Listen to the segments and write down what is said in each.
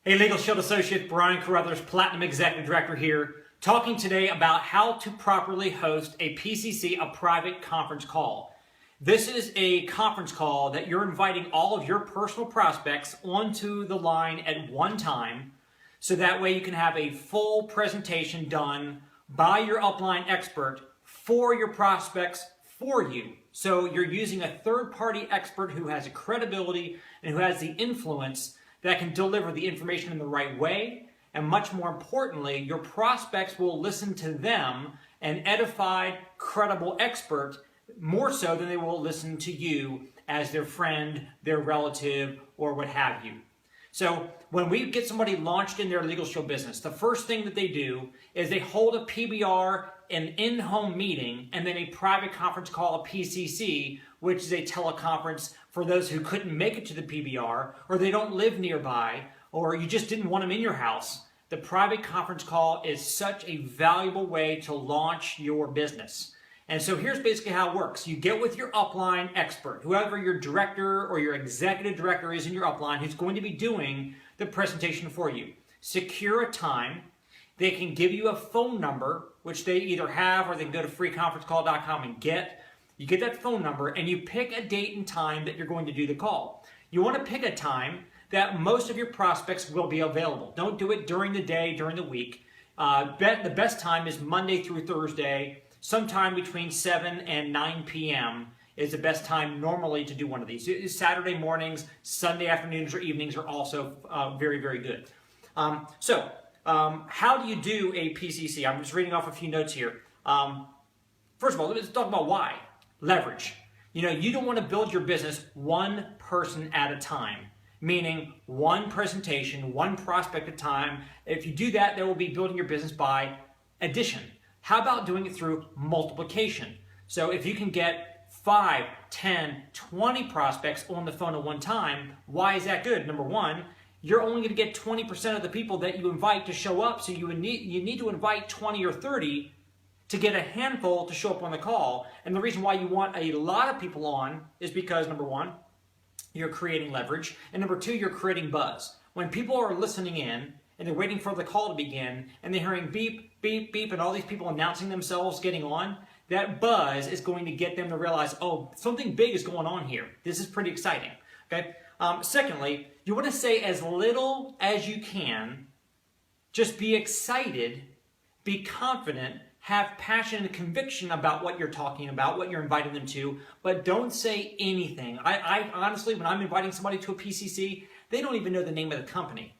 Hey, Legal Shield Associate Brian Carruthers, Platinum Executive Director here, talking today about how to properly host a PCC, a private conference call. This is a conference call that you're inviting all of your personal prospects onto the line at one time, so that way you can have a full presentation done by your upline expert for your prospects for you. So you're using a third-party expert who has a credibility and who has the influence that can deliver the information in the right way, and much more importantly, your prospects will listen to them, an edified, credible expert, more so than they will listen to you as their friend, their relative, or what have you. So when we get somebody launched in their Legal Shield business, the first thing that they do is they hold a PBR, an in-home meeting, and then a private conference call, a PCC, which is a teleconference for those who couldn't make it to the PBR, or they don't live nearby, or you just didn't want them in your house. The private conference call is such a valuable way to launch your business. And so here's basically how it works. You get with your upline expert, whoever your director or your executive director is in your upline, who's going to be doing the presentation for you. Secure a time. They can give you a phone number, which they either have or they can go to freeconferencecall.com and get. You get that phone number and you pick a date and time that you're going to do the call. You want to pick a time that most of your prospects will be available. Don't do it during the day, during the week. The best time is Monday through Thursday. Sometime between 7 and 9 p.m. is the best time normally to do one of these. Saturday mornings, Sunday afternoons or evenings are also very, very good. How do you do a PCC? I'm just reading off a few notes here. First of all, let's talk about why. Leverage. You don't want to build your business one person at a time, meaning one presentation, one prospect at a time. If you do that, that will be building your business by addition. How about doing it through multiplication? So if you can get 5, 10, 20 prospects on the phone at one time, why is that good? Number one, you're only going to get 20% of the people that you invite to show up, so you need to invite 20 or 30 to get a handful to show up on the call. And the reason why you want a lot of people on is because, number one, you're creating leverage, and number two, you're creating buzz. When people are listening in and they're waiting for the call to begin, and they're hearing beep, beep, beep, and all these people announcing themselves getting on, that buzz is going to get them to realize, oh, something big is going on here. This is pretty exciting, okay? Secondly, you want to say as little as you can. Just be excited, be confident, have passion and conviction about what you're talking about, what you're inviting them to, but don't say anything. I honestly, when I'm inviting somebody to a PCC, they don't even know the name of the company.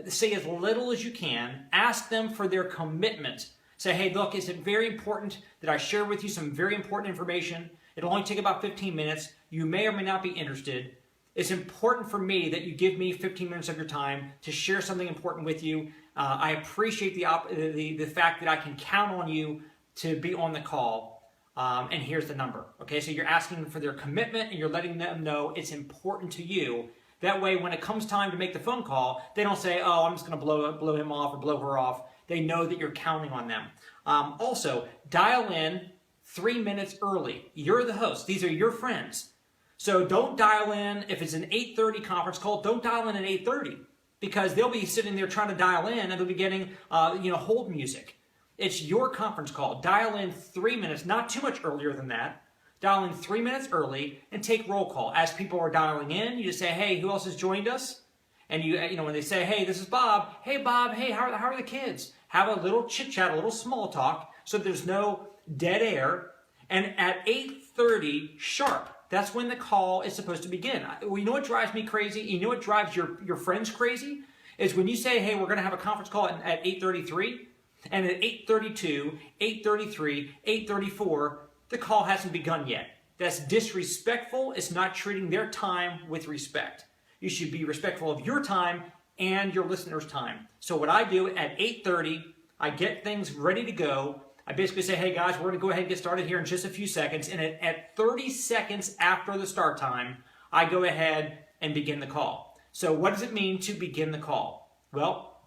Say as little as you can. Ask them for their commitment. Say, hey, look, is it very important that I share with you some very important information? It'll only take about 15 minutes. You may or may not be interested. It's important for me that you give me 15 minutes of your time to share something important with you. I appreciate the fact that I can count on you to be on the call. And here's the number. Okay, so you're asking for their commitment and you're letting them know it's important to you. That way, when it comes time to make the phone call, they don't say, oh, I'm just going to blow him off or blow her off. They know that you're counting on them. Also, dial in 3 minutes early. You're the host. These are your friends. So don't dial in. If it's an 8:30 conference call, don't dial in at 8:30 because they'll be sitting there trying to dial in and they'll be getting hold music. It's your conference call. Dial in 3 minutes, not too much earlier than that. Dial in 3 minutes early and take roll call. As people are dialing in, you just say, hey, who else has joined us? And when they say, hey, this is Bob. Hey, Bob. Hey, how are the kids? Have a little chit chat, a little small talk, so there's no dead air. And at 8:30 sharp, that's when the call is supposed to begin. You know what drives me crazy? You know what drives your friends crazy? Is when you say, hey, we're going to have a conference call at 8:33, and at 8:32, 8:33, 8:34, the call hasn't begun yet. That's disrespectful. It's not treating their time with respect. You should be respectful of your time and your listeners' time. So what I do at 8:30, I get things ready to go. I basically say, hey guys, we're going to go ahead and get started here in just a few seconds. And at 30 seconds after the start time, I go ahead and begin the call. So what does it mean to begin the call? Well,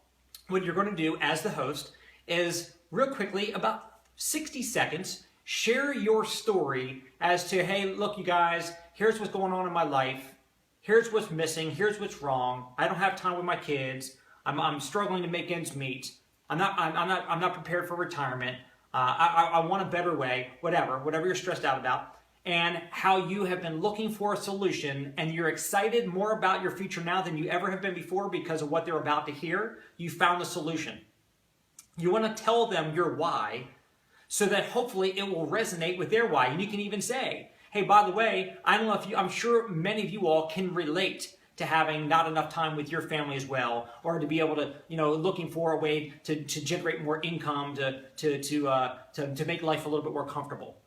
what you're going to do as the host is real quickly, about 60 seconds, share your story as to, hey, look, you guys, here's what's going on in my life. Here's what's missing. Here's what's wrong. I don't have time with my kids. I'm struggling to make ends meet. I'm not prepared for retirement. I want a better way, whatever you're stressed out about, and how you have been looking for a solution and you're excited more about your future now than you ever have been before because of what they're about to hear. You found the solution. You want to tell them your why so that hopefully it will resonate with their why. And you can even say, hey, by the way, I don't know if I'm sure many of you all can relate to having not enough time with your family as well, or to be able to, looking for a way to generate more income to make life a little bit more comfortable.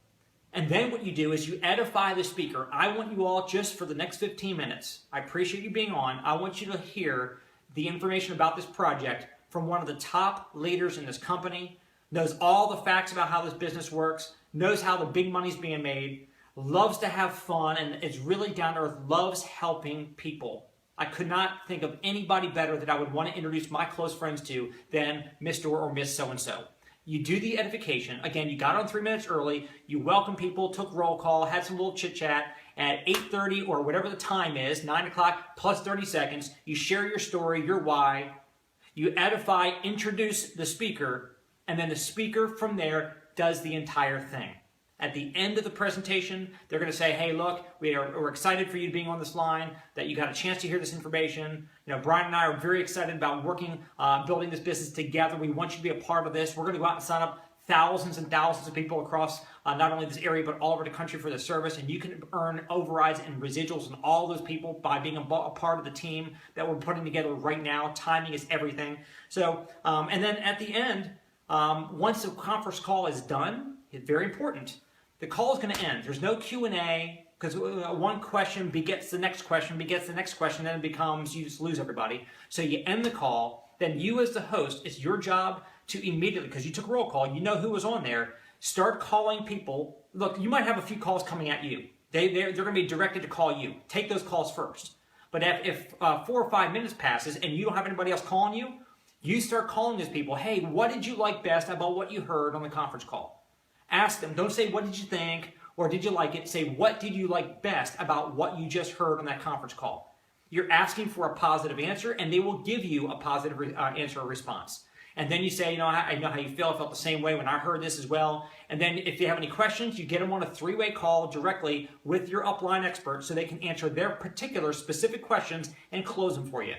And then what you do is you edify the speaker. I want you all, just for the next 15 minutes, I appreciate you being on, I want you to hear the information about this project from one of the top leaders in this company, knows all the facts about how this business works, knows how the big money's being made, loves to have fun, and is really down to earth, loves helping people. I could not think of anybody better that I would want to introduce my close friends to than Mr. or Miss So-and-so. You do the edification. Again, you got on 3 minutes early, you welcome people, took roll call, had some little chit-chat. At 8:30 or whatever the time is, 9 o'clock plus 30 seconds, you share your story, your why, you edify, introduce the speaker, and then the speaker from there does the entire thing. At the end of the presentation, they're going to say, hey, look, we're excited for you being on this line, that you got a chance to hear this information. Brian and I are very excited about working, building this business together. We want you to be a part of this. We're going to go out and sign up thousands and thousands of people across not only this area, but all over the country for the service. And you can earn overrides and residuals on all those people by being a part of the team that we're putting together right now. Timing is everything. So, and then at the end, once the conference call is done, it's very important. The call is going to end. There's no Q&A because one question begets the next question, then it becomes you just lose everybody. So you end the call. Then you as the host, it's your job to immediately, because you took roll call, you know who was on there, start calling people. Look, you might have a few calls coming at you. They're going to be directed to call you. Take those calls first. But if 4 or 5 minutes passes and you don't have anybody else calling you, you start calling these people. Hey, what did you like best about what you heard on the conference call? Ask them. Don't say, what did you think, or did you like it? Say, what did you like best about what you just heard on that conference call? You're asking for a positive answer, and they will give you a positive answer or response. And then you say, I know how you feel. I felt the same way when I heard this as well. And then if you have any questions, you get them on a 3-way call directly with your upline expert so they can answer their particular specific questions and close them for you.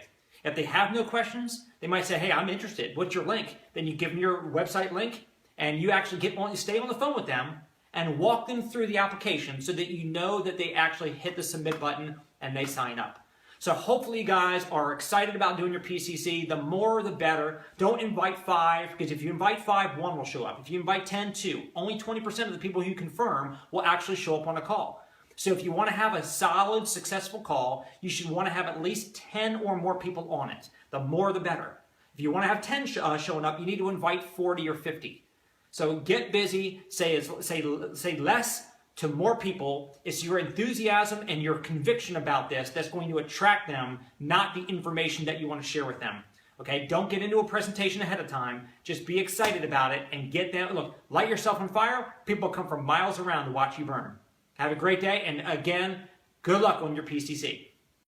If they have no questions, they might say, hey, I'm interested. What's your link? Then you give them your website link, and you actually stay on the phone with them and walk them through the application so that you know that they actually hit the submit button and they sign up. So hopefully you guys are excited about doing your PCC. The more, the better. Don't invite 5, because if you invite 5, 1 will show up. If you invite 10, 2. Only 20% of the people you confirm will actually show up on a call. So if you want to have a solid, successful call, you should want to have at least 10 or more people on it. The more, the better. If you want to have 10 showing up, you need to invite 40 or 50. So get busy, say less to more people. It's your enthusiasm and your conviction about this that's going to attract them, not the information that you want to share with them. Okay, don't get into a presentation ahead of time. Just be excited about it and get them. Look, light yourself on fire. People come from miles around to watch you burn. Have a great day, and again, good luck on your PCC.